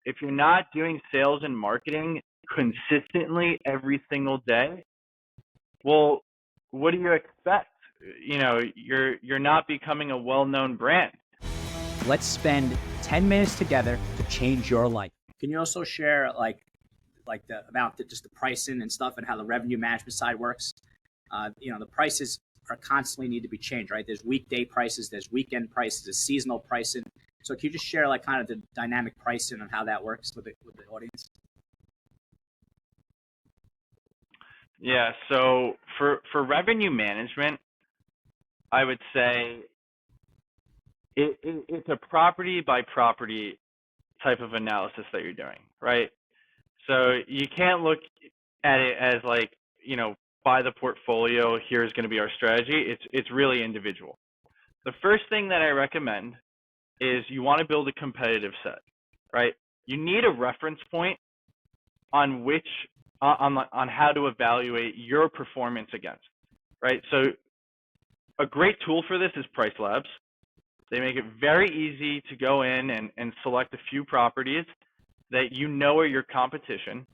if you're not doing sales and marketing consistently every single day, well, what do you expect? You're not becoming a well-known brand. Let's spend 10 minutes together to change your life. Can you also share like just the pricing and stuff and how the revenue management side works? The prices are constantly need to be changed, right? There's weekday prices, there's weekend prices, there's seasonal pricing. So can you just share like kind of the dynamic pricing and how that works with the audience? Yeah, so for revenue management, I would say it's a property by property type of analysis that you're doing, right? So you can't look at it as like, by the portfolio, here's going to be our strategy. It's really individual. The first thing that I recommend is you want to build a competitive set, right? You need a reference point on which on how to evaluate your performance against, right? So a great tool for this is Price Labs. They make it very easy to go in and select a few properties that are your competition,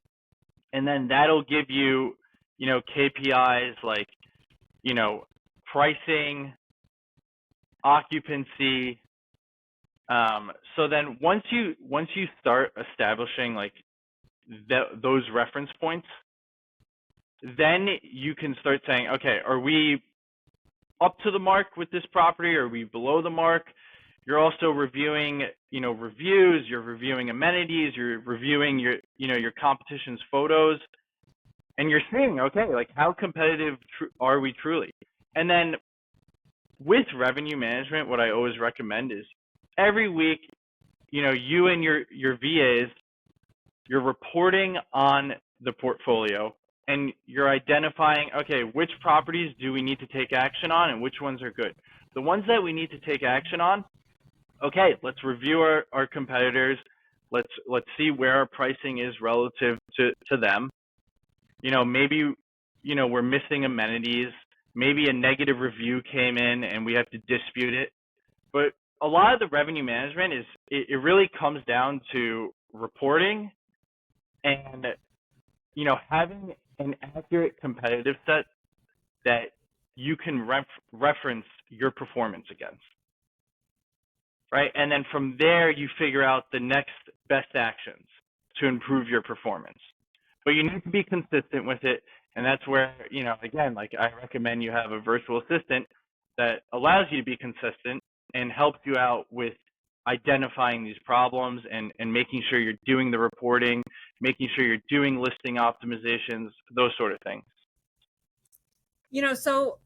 and then that'll give you, KPIs like, pricing, occupancy. So then once you start establishing like those reference points, then you can start saying, okay, are we up to the mark with this property? Are we below the mark? You're also reviewing, reviews, you're reviewing amenities, you're reviewing your competition's photos, and you're seeing, okay, like how competitive are we truly? And then with revenue management, what I always recommend is every week, you and your VAs, you're reporting on the portfolio and you're identifying, okay, which properties do we need to take action on and which ones are good. The ones that we need to take action on, okay, let's review our competitors. Let's see where our pricing is relative to them. Maybe, we're missing amenities. Maybe a negative review came in and we have to dispute it. But a lot of the revenue management it really comes down to reporting and, having an accurate competitive set that you can reference your performance against, right? And then from there, you figure out the next best actions to improve your performance. But you need to be consistent with it. And that's where, again, like I recommend you have a virtual assistant that allows you to be consistent and helps you out with identifying these problems and making sure you're doing the reporting, making sure you're doing listing optimizations, those sort of things. So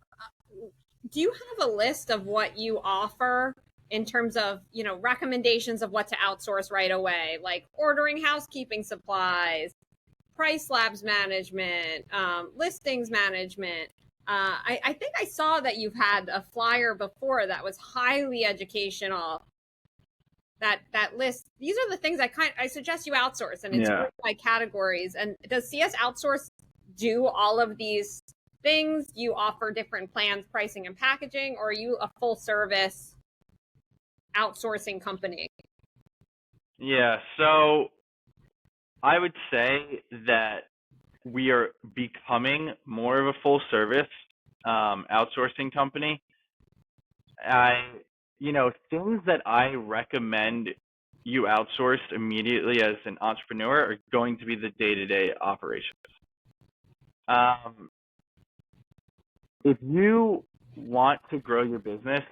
do you have a list of what you offer in terms of, recommendations of what to outsource right away, like ordering housekeeping supplies, Price Labs management, listings management? I think I saw that you've had a flyer before that was highly educational. That list, these are the things I suggest you outsource, and it's grouped by categories. And does CS Outsource do all of these things? Do you offer different plans, pricing, and packaging, or are you a full service outsourcing company? Yeah, so I would say that we are becoming more of a full service outsourcing company. Things that I recommend you outsource immediately as an entrepreneur are going to be the day-to-day operations. If you want to grow your business,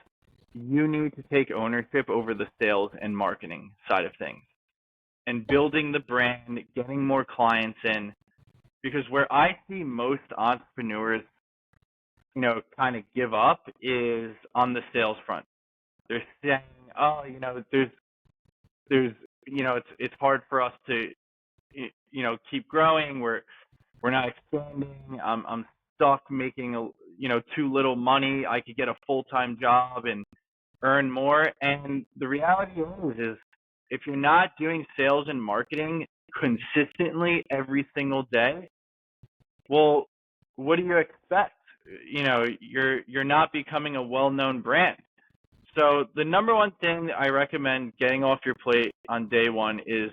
you need to take ownership over the sales and marketing side of things and building the brand, getting more clients in. Because where I see most entrepreneurs, kind of give up is on the sales front. They're saying, oh, it's hard for us to, keep growing. We're not expanding. I'm stuck making too little money. I could get a full-time job and earn more. And the reality is if you're not doing sales and marketing consistently every single day, well, what do you expect? You're not becoming a well-known brand. So the number one thing I recommend getting off your plate on day one is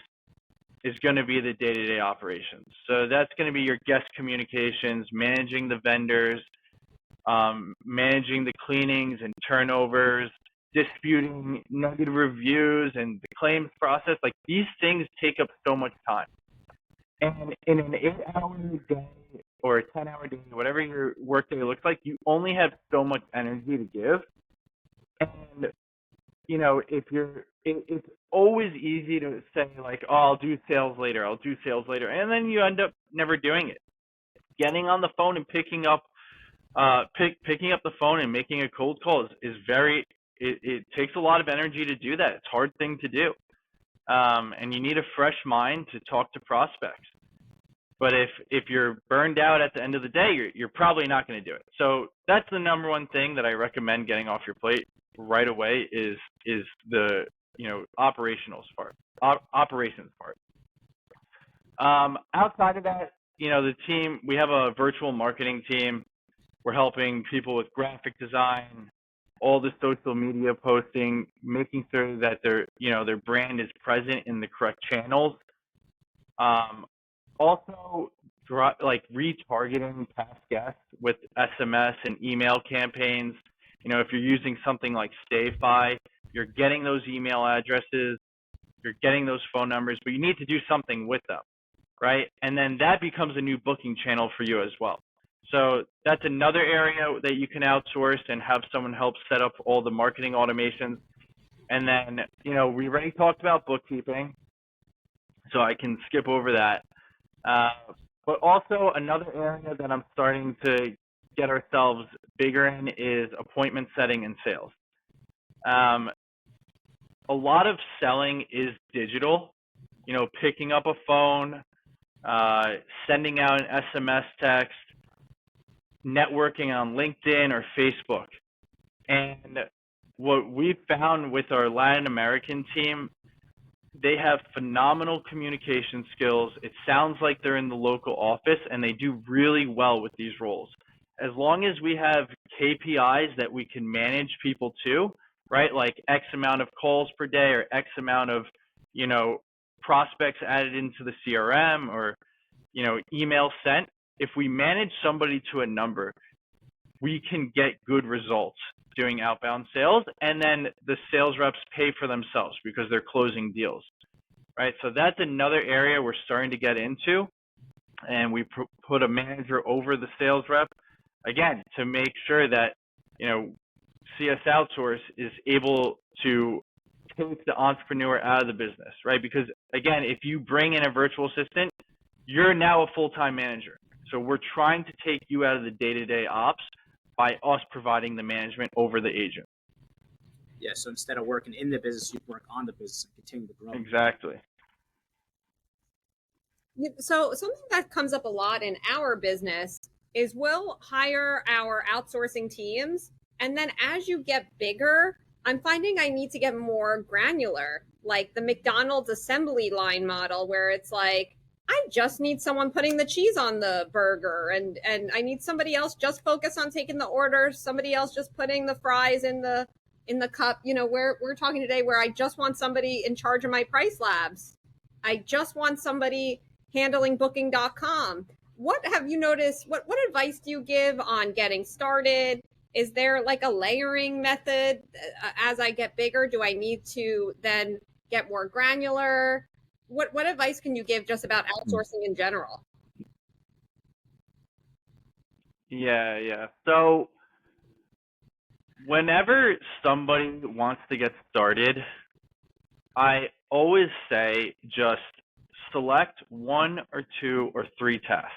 is going to be the day-to-day operations. So that's going to be your guest communications, managing the vendors, managing the cleanings and turnovers, disputing negative reviews and the claims process. Like, these things take up so much time. And in an 8-hour day or a 10-hour day, whatever your workday looks like, you only have so much energy to give. And, you know, it's always easy to say, like, oh, I'll do sales later, and then you end up never doing it. Getting on the phone and picking up the phone and making a cold call is very, it takes a lot of energy to do that. It's a hard thing to do. And you need a fresh mind to talk to prospects. But if you're burned out at the end of the day, you're probably not going to do it. So that's the number one thing that I recommend getting off your plate right away is the, you know, operations part. Outside of that, you know, the team, we have a virtual marketing team. We're helping people with graphic design, all the social media posting, making sure that their brand is present in the correct channels. Also, like retargeting past guests with SMS and email campaigns. You know, if you're using something like StayFi, you're getting those email addresses, you're getting those phone numbers, but you need to do something with them, right? And then that becomes a new booking channel for you as well. So that's another area that you can outsource and have someone help set up all the marketing automations. And then, you know, we already talked about bookkeeping, so I can skip over that. But also another area that I'm starting to get ourselves bigger in is appointment setting and sales. A lot of selling is digital, you know, picking up a phone, sending out an SMS text, networking on LinkedIn or Facebook. And what we've found with our Latin American team, they have phenomenal communication skills. It sounds like they're in the local office, and they do really well with these roles. As long as we have KPIs that we can manage people to, right? Like X amount of calls per day or X amount of, you know, prospects added into the CRM or, you know, email sent. If we manage somebody to a number, we can get good results doing outbound sales, and then the sales reps pay for themselves because they're closing deals, right? So that's another area we're starting to get into, and we put a manager over the sales rep, again, to make sure that, you know, CS Outsource is able to take the entrepreneur out of the business, right? Because, again, if you bring in a virtual assistant, you're now a full-time manager. So we're trying to take you out of the day-to-day ops by us providing the management over the agent. Yeah, so instead of working in the business, you work on the business and continue to grow. Exactly. So something that comes up a lot in our business is we'll hire our outsourcing teams, and then as you get bigger, I'm finding I need to get more granular, like the McDonald's assembly line model, where it's like, I just need someone putting the cheese on the burger, and I need somebody else just focus on taking the orders, somebody else just putting the fries in the cup. You know, we're talking today where I just want somebody in charge of my price labs. I just want somebody handling booking.com. What have you noticed? What advice do you give on getting started? Is there like a layering method as I get bigger? Do I need to then get more granular? What advice can you give just about outsourcing in general? Yeah. So whenever somebody wants to get started, I always say just select 1 or 2 or 3 tasks.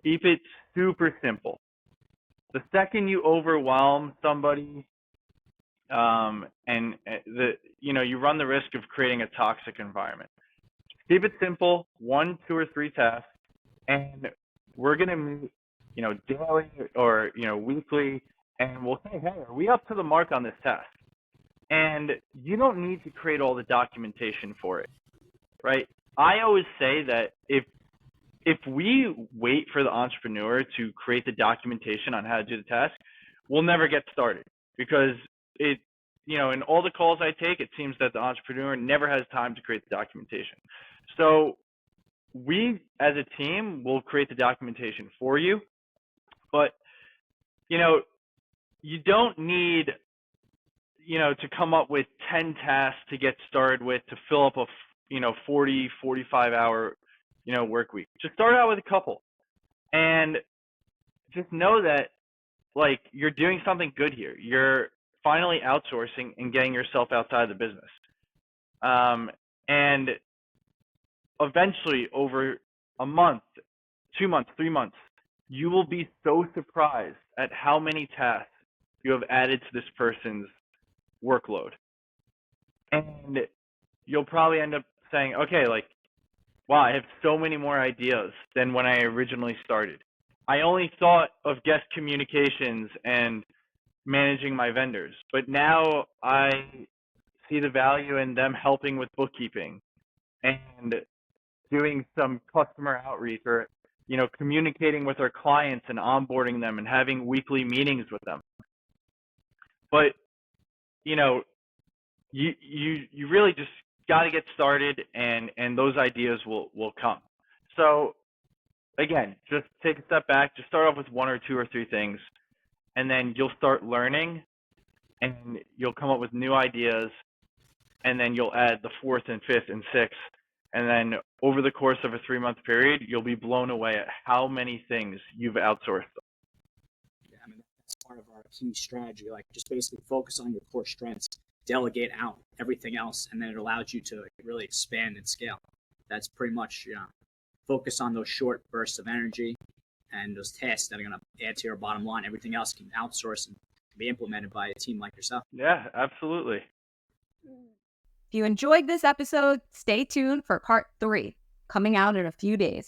Keep it super simple. The second you overwhelm somebody, you run the risk of creating a toxic environment. Keep it simple, 1, 2, or 3 tasks, and we're gonna meet, you know, daily or, you know, weekly, and we'll say, hey, are we up to the mark on this task? And you don't need to create all the documentation for it, right? I always say that if we wait for the entrepreneur to create the documentation on how to do the task, we'll never get started, because it, you know, in all the calls I take, it seems that the entrepreneur never has time to create the documentation. So we as a team will create the documentation for you, but you know, you don't need, to come up with 10 tasks to get started with to fill up a 40, 45 hour, work week. Just start out with a couple, and just know that like you're doing something good here. You're finally outsourcing and getting yourself outside the business. And eventually, over a month, 2 months, 3 months, you will be so surprised at how many tasks you have added to this person's workload. And you'll probably end up saying, okay, like, wow, I have so many more ideas than when I originally started. I only thought of guest communications and managing my vendors, but now I see the value in them helping with bookkeeping and doing some customer outreach, or communicating with our clients and onboarding them and having weekly meetings with them. But you really just got to get started, and those ideas will come. So again, just take a step back, just start off with 1 or 2 or 3 things, and then you'll start learning, and you'll come up with new ideas, and then you'll add the 4th and 5th and 6th. And then over the course of a 3-month period, you'll be blown away at how many things you've outsourced. Yeah, I mean, that's part of our key strategy. Like, just basically focus on your core strengths, delegate out everything else, and then it allows you to really expand and scale. That's pretty much, focus on those short bursts of energy and those tasks that are going to add to your bottom line. Everything else can outsource and be implemented by a team like yourself. Yeah, absolutely. If you enjoyed this episode, stay tuned for part 3, coming out in a few days.